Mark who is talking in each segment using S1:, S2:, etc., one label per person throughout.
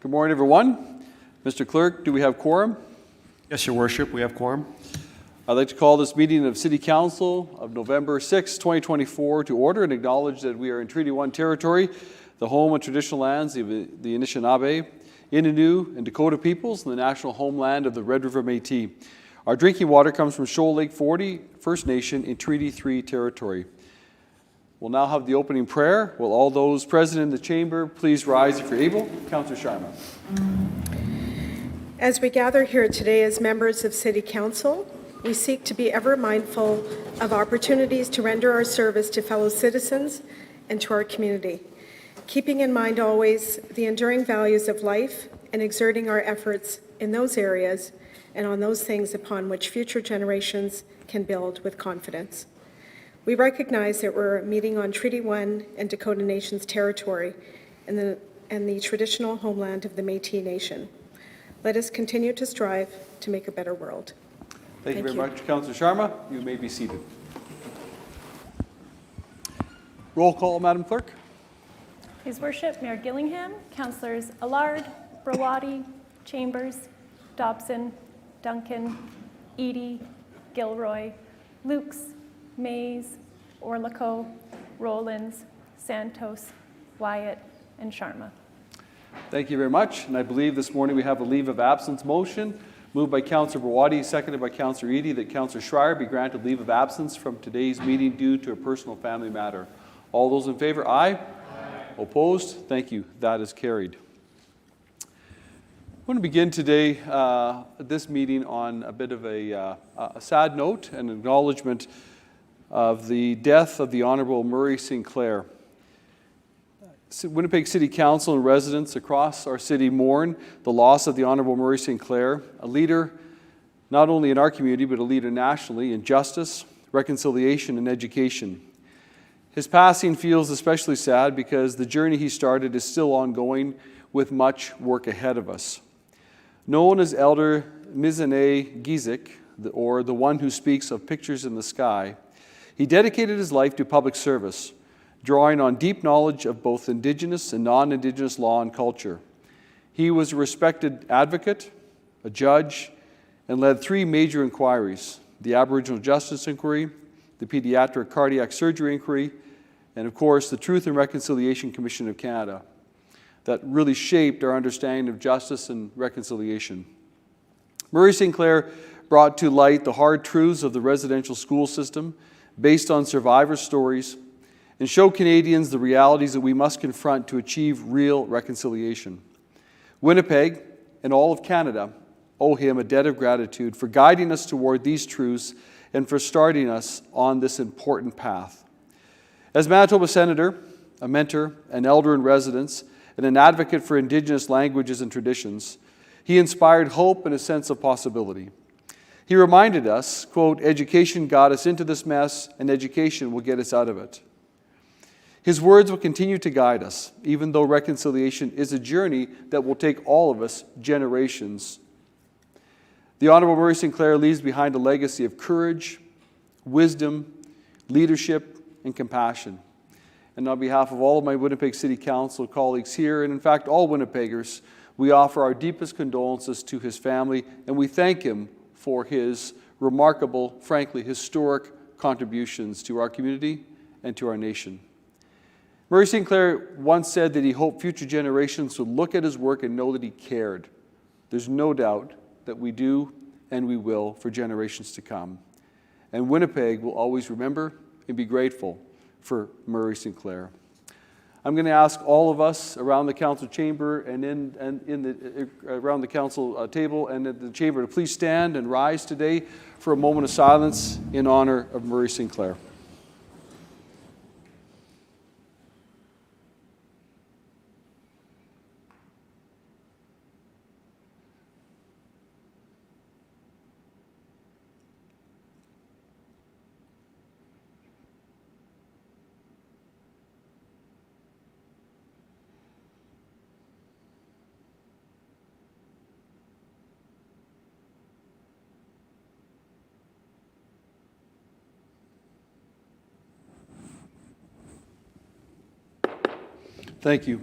S1: Good morning, everyone. Mr. Clerk, do we have quorum?
S2: Yes, Your Worship, we have quorum.
S1: I'd like to call this meeting of City Council of November 6, 2024 to order and acknowledge that we are in Treaty 1 territory, the home and traditional lands of the Anishinaabe, Innu, and Dakota peoples, and the national homeland of the Red River Métis. Our drinking water comes from Shoal Lake 40 First Nation in Treaty 3 territory. We'll now have the opening prayer. Will all those present in the chamber please rise if you're able? Councillor Sharma.
S3: As we gather here today as members of City Council, we seek to be ever mindful of opportunities to render our service to fellow citizens and to our community, keeping in mind always the enduring values of life and exerting our efforts in those areas and on those things upon which future generations can build with confidence. We recognize that we're meeting on Treaty 1 and Dakota Nations territory and the traditional homeland of the Métis Nation. Let us continue to strive to make a better world.
S1: Thank you very much, Councillor Sharma. You may be seated. Roll call, Madam Clerk.
S4: His Worship, Mayor Gillingham, Councillors Allard, Brawadi, Chambers, Dobson, Duncan, Eadie, Gilroy, Lukes, Mays, Orlico, Rollins, Santos, Wyatt, and Sharma.
S1: Thank you very much. And I believe this morning we have a leave of absence motion moved by Councillor Brawadi, seconded by Councillor Eadie, that Councillor Schreier be granted leave of absence from today's meeting due to a personal family matter. All those in favor, aye. Opposed? Thank you. That is carried. I want to begin today this meeting on a bit of a sad note, an acknowledgement of the death of the Honourable Murray Sinclair. Winnipeg City Council and residents across our city mourn the loss of the Honourable Murray Sinclair, a leader not only in our community but a leader nationally in justice, reconciliation, and education. His passing feels especially sad because the journey he started is still ongoing with much work ahead of us. Known as Elder Mizane Gizik, or the one who speaks of pictures in the sky, he dedicated his life to public service, drawing on deep knowledge of both Indigenous and non-Indigenous law and culture. He was a respected advocate, a judge, and led 3 major inquiries: the Aboriginal Justice Inquiry, the Pediatric Cardiac Surgery Inquiry, and of course the Truth and Reconciliation Commission of Canada, that really shaped our understanding of justice and reconciliation. Murray Sinclair brought to light the hard truths of the residential school system based on survivor stories and show Canadians the realities that we must confront to achieve real reconciliation. Winnipeg and all of Canada owe him a debt of gratitude for guiding us toward these truths and for starting us on this important path. As Manitoba Senator, a mentor, an elder in residence, and an advocate for Indigenous languages and traditions, he inspired hope and a sense of possibility. He reminded us, quote, "Education got us into this mess, and education will get us out of it." His words will continue to guide us, even though reconciliation is a journey that will take all of us generations. The Honourable Murray Sinclair leaves behind a legacy of courage, wisdom, leadership, and compassion. And on behalf of all of my Winnipeg City Council colleagues here, and in fact all Winnipeggers, we offer our deepest condolences to his family, and we thank him for his remarkable, frankly, historic contributions to our community and to our nation. Murray Sinclair once said that he hoped future generations would look at his work and know that he cared. There's no doubt that we do and we will for generations to come. And Winnipeg will always remember and be grateful for Murray Sinclair. I'm going to ask all of us around the council chamber and around the council table and at the chamber to please stand and rise today for a moment of silence in honor of Murray Sinclair. Thank you.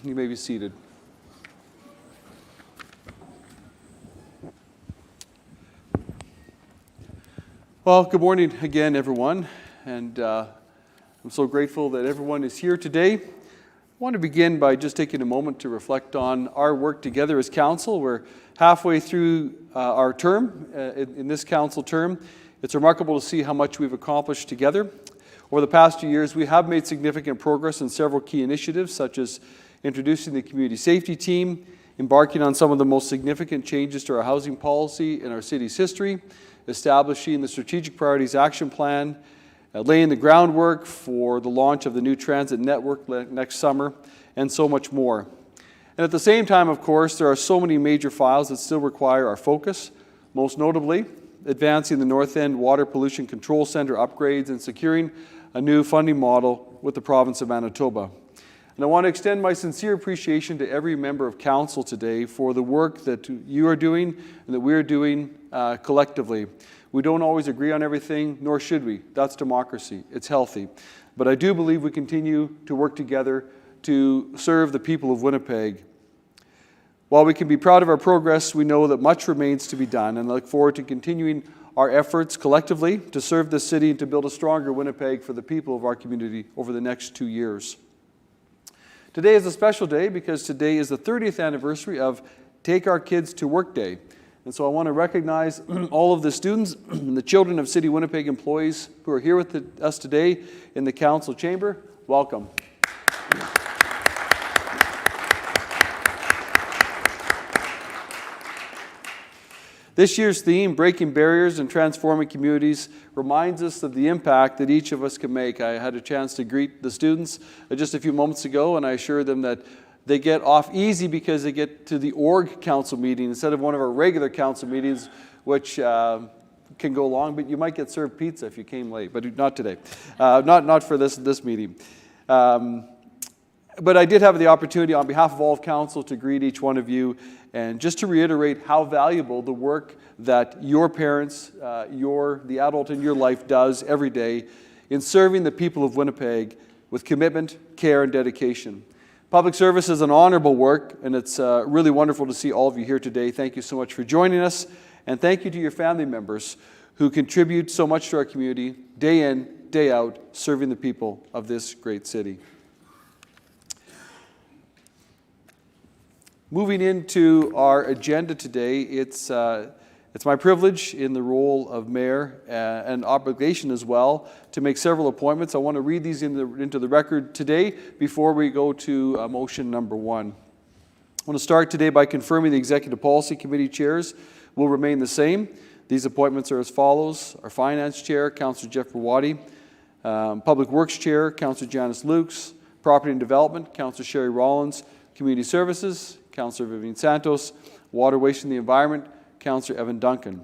S1: You may be seated. Well, good morning again, everyone, and I'm so grateful that everyone is here today. I want to begin by just taking a moment to reflect on our work together as council. We're halfway through our term, in this council term. It's remarkable to see how much we've accomplished together. Over the past 2 years, we have made significant progress in several key initiatives, such as introducing the community safety team, embarking on some of the most significant changes to our housing policy in our city's history, establishing the Strategic Priorities Action Plan, laying the groundwork for the launch of the new transit network next summer, and so much more. And at the same time, of course, there are so many major files that still require our focus, most notably advancing the North End Water Pollution Control Centre upgrades and securing a new funding model with the province of Manitoba. And I want to extend my sincere appreciation to every member of council today for the work that you are doing and that we are doing collectively. We don't always agree on everything, nor should we. That's democracy. It's healthy. But I do believe we continue to work together to serve the people of Winnipeg. While we can be proud of our progress, we know that much remains to be done, and I look forward to continuing our efforts collectively to serve this city and to build a stronger Winnipeg for the people of our community over the next 2 years. Today is a special day because today is the 30th anniversary of Take Our Kids to Work Day. And so I want to recognize all of the students and the children of City Winnipeg employees who are here with us today in the council chamber. Welcome. This year's theme, Breaking Barriers and Transforming Communities, reminds us of the impact that each of us can make. I had a chance to greet the students just a few moments ago, and I assured them that they get off easy because they get to the org council meeting instead of one of our regular council meetings, which can go long, but you might get served pizza if you came late, but not today. Not for this meeting. But I did have the opportunity on behalf of all of council to greet each one of you and just to reiterate how valuable the work that your parents, the adult in your life does every day in serving the people of Winnipeg with commitment, care, and dedication. Public service is an honorable work, and it's really wonderful to see all of you here today. Thank you so much for joining us, and thank you to your family members who contribute so much to our community, day in, day out, serving the people of this great city. Moving into our agenda today, it's my privilege in the role of mayor and obligation as well to make several appointments. I want to read these into the record today before we go to motion number 1. I want to start today by confirming the Executive Policy Committee chairs will remain the same. These appointments are as follows. Our Finance Chair, Councillor Jeff Rawadi. Public Works Chair, Councillor Janice Lukes. Property and Development, Councillor Sherry Rollins. Community Services, Councillor Vivian Santos. Water, Waste and the Environment, Councillor Evan Duncan.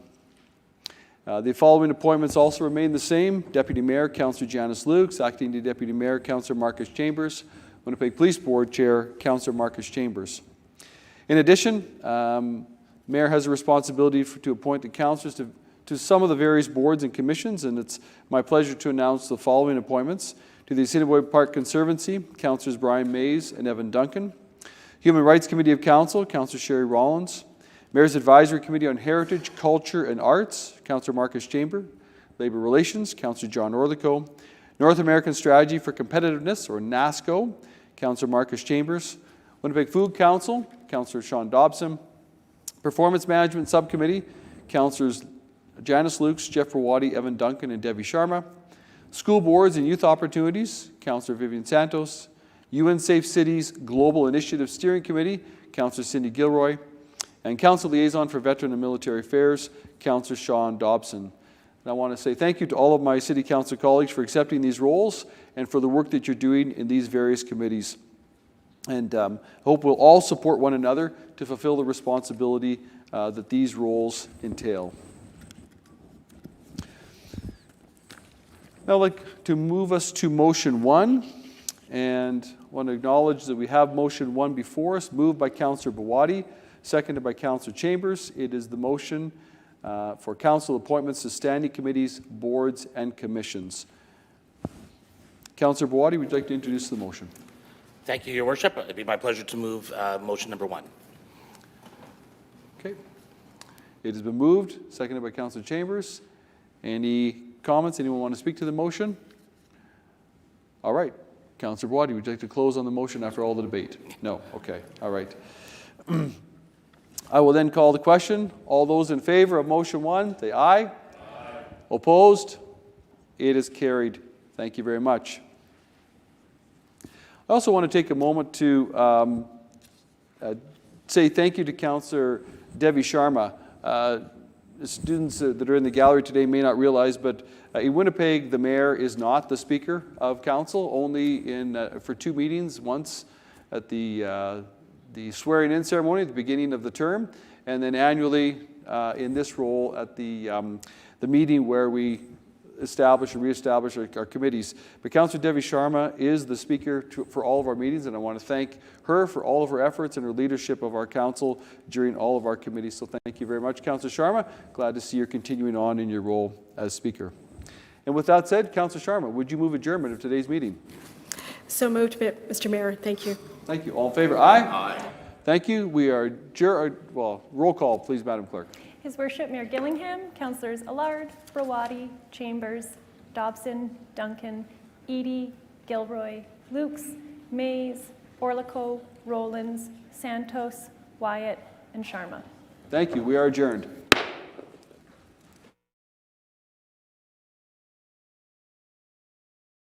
S1: The following appointments also remain the same. Deputy Mayor, Councillor Janice Lukes. Acting Deputy Mayor, Councillor Marcus Chambers. Winnipeg Police Board Chair, Councillor Marcus Chambers. In addition, Mayor has a responsibility to appoint the councillors to some of the various boards and commissions, and it's my pleasure to announce the following appointments. To the Assiniboia Park Conservancy, Councillors Brian Mays and Evan Duncan. Human Rights Committee of Council, Councillor Sherry Rollins. Mayor's Advisory Committee on Heritage, Culture and Arts, Councillor Marcus Chamber. Labor Relations, Councillor John Orlico. North American Strategy for Competitiveness, or NASCO, Councillor Marcus Chambers. Winnipeg Food Council, Councillor Sean Dobson. Performance Management Subcommittee, Councillors Janice Lukes, Jeff Rawadi, Evan Duncan, and Debbie Sharma. School Boards and Youth Opportunities, Councillor Vivian Santos. UN Safe Cities Global Initiative Steering Committee, Councillor Cindy Gilroy. And Council Liaison for Veteran and Military Affairs, Councillor Sean Dobson. And I want to say thank you to all of my City Council colleagues for accepting these roles and for the work that you're doing in these various committees. And I hope we'll all support one another to fulfill the responsibility that these roles entail. Now I'd like to move us to motion 1, and I want to acknowledge that we have motion 1 before us, moved by Councillor Rawadi, seconded by Councillor Chambers. It is the motion for council appointments to standing committees, boards, and commissions. Councillor Rawadi, would you like to introduce the motion?
S5: Thank you, Your Worship. It'd be my pleasure to move motion number 1.
S1: Okay. It has been moved, seconded by Councillor Chambers. Any comments? Anyone want to speak to the motion? All right. Councillor Brady, would you like to close on the motion after all the debate? No? Okay. All right. I will then call the question. All those in favor of motion 1, say aye. Aye. Opposed? It is carried. Thank you very much. I also want to take a moment to say thank you to Councillor Devi Sharma. The students that are in the gallery today may not realize, but in Winnipeg, the mayor is not the Speaker of Council, only for 2 meetings, once at the swearing-in ceremony at the beginning of the term, and then annually in this role at the meeting where we establish and reestablish our committees. But Councillor Devi Sharma is the Speaker for all of our meetings, and I want to thank her for all of her efforts and her leadership of our council during all of our committees. So thank you very much, Councillor Sharma. Glad to see you're continuing on in your role as Speaker. And with that said, Councillor Sharma, would you move adjournment of today's meeting?
S3: So moved, Mr. Mayor. Thank you.
S1: Thank you. All in favor? Aye. Aye. Thank you. We are roll call, please, Madam Clerk.
S4: His Worship Mayor Gillingham, Councillors Allard, Brawadi, Chambers, Dobson, Duncan, Eadie, Gilroy, Lukes, Mays, Orlico, Rollins, Santos, Wyatt, and Sharma.
S1: Thank you. We are adjourned.